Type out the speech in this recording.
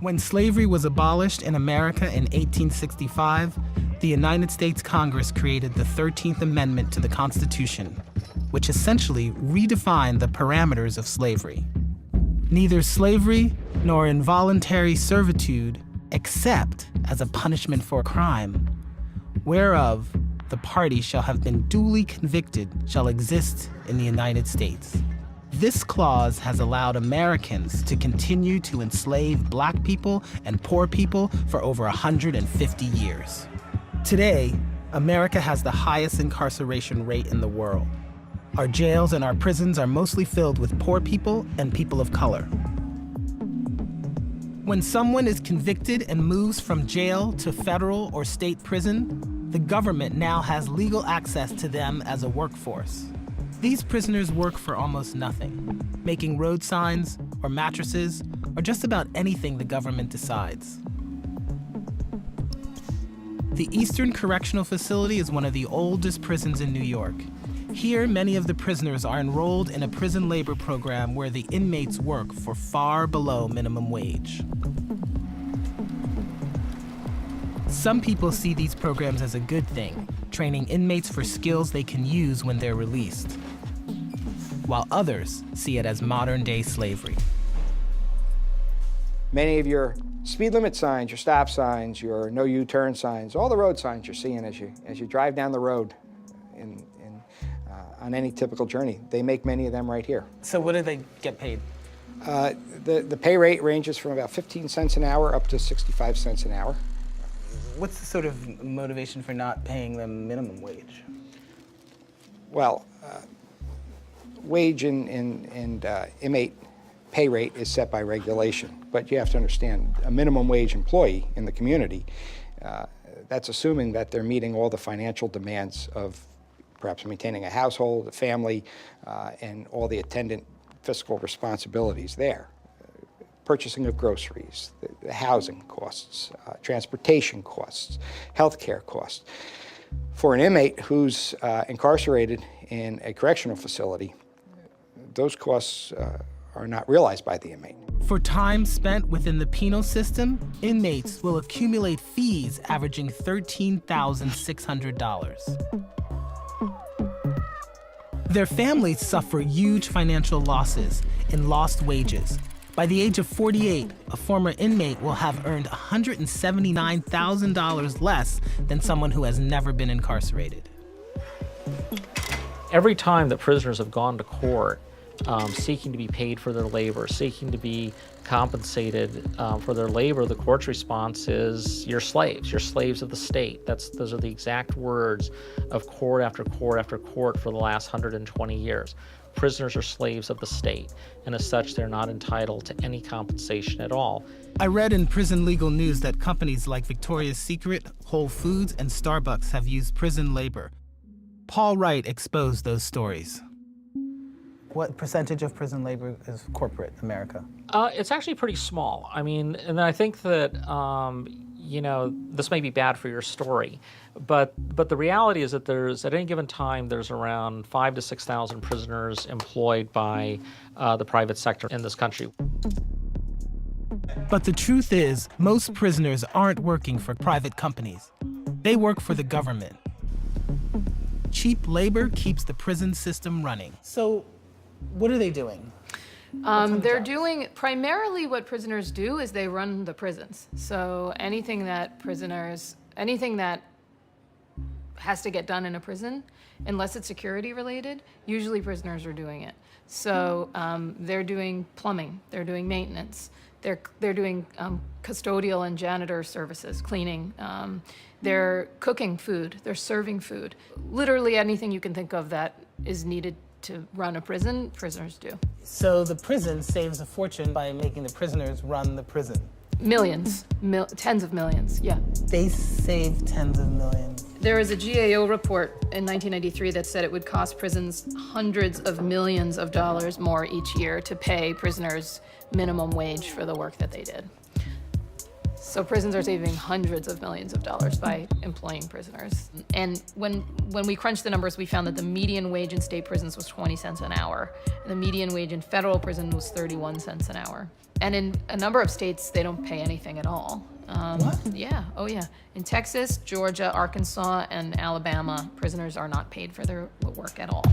When slavery was abolished in America in 1865, the United States Congress created the 13th Amendment to the Constitution, which essentially redefined the parameters of slavery. Neither slavery nor involuntary servitude, except as a punishment for a crime, whereof the party shall have been duly convicted, shall exist in the United States. This clause has allowed Americans to continue to enslave Black people and poor people for over 150 years. Today, America has the highest incarceration rate in the world. Our jails and our prisons are mostly filled with poor people and people of color. When someone is convicted and moves from jail to federal or state prison, the government now has legal access to them as a workforce. These prisoners work for almost nothing, making road signs or mattresses or just about anything the government decides. The Eastern Correctional Facility is one of the oldest prisons in New York. Here, many of the prisoners are enrolled in a prison labor program where the inmates work for far below minimum wage. Some people see these programs as a good thing, training inmates for skills they can use when they're released, while others see it as modern-day slavery. Many of your speed limit signs, your stop signs, your no U-turn signs, all the road signs you're seeing as you drive down the road on any typical journey, they make many of them right here. So what do they get paid? The pay rate ranges from about 15 cents an hour up to 65 cents an hour. What's the sort of motivation for not paying them minimum wage? Well, wage and inmate pay rate is set by regulation, but you have to understand, a minimum wage employee in the community, that's assuming that they're meeting all the financial demands of perhaps maintaining a household, a family, and all the attendant fiscal responsibilities there. Purchasing of groceries, the housing costs, transportation costs, healthcare costs. For an inmate who's incarcerated in a correctional facility, those costs are not realized by the inmate. For time spent within the penal system, inmates will accumulate fees averaging $13,600. Their families suffer huge financial losses in lost wages. By the age of 48, a former inmate will have earned $179,000 less than someone who has never been incarcerated. Every time that prisoners have gone to court seeking to be paid for their labor, seeking to be compensated for their labor, the court's response is, you're slaves of the state. Those are the exact words of court after court after court for the last 120 years. Prisoners are slaves of the state, and as such, they're not entitled to any compensation at all. I read in Prison Legal News that companies like Victoria's Secret, Whole Foods, and Starbucks have used prison labor. Paul Wright exposed those stories. What percentage of prison labor is corporate America? It's actually pretty small. I mean, and I think that, this may be bad for your story, but the reality is that at any given time, there's around 5,000 to 6,000 prisoners employed by the private sector in this country. But the truth is, most prisoners aren't working for private companies. They work for the government. Cheap labor keeps the prison system running. So, what are they doing? They're doing, primarily what prisoners do is they run the prisons. So anything that has to get done in a prison, unless it's security related, usually prisoners are doing it. So they're doing plumbing, they're doing maintenance, they're doing custodial and janitor services, cleaning, they're cooking food, they're serving food. Literally anything you can think of that is needed to run a prison, prisoners do. So the prison saves a fortune by making the prisoners run the prison. Millions, tens of millions, yeah. They save tens of millions. There was a GAO report in 1993 that said it would cost prisons hundreds of millions of dollars more each year to pay prisoners minimum wage for the work that they did. So prisons are saving hundreds of millions of dollars by employing prisoners. And when we crunched the numbers, we found that the median wage in state prisons was 20 cents an hour, and the median wage in federal prison was 31 cents an hour. And in a number of states, they don't pay anything at all. What? Yeah, oh yeah. In Texas, Georgia, Arkansas, and Alabama, prisoners are not paid for their work at all.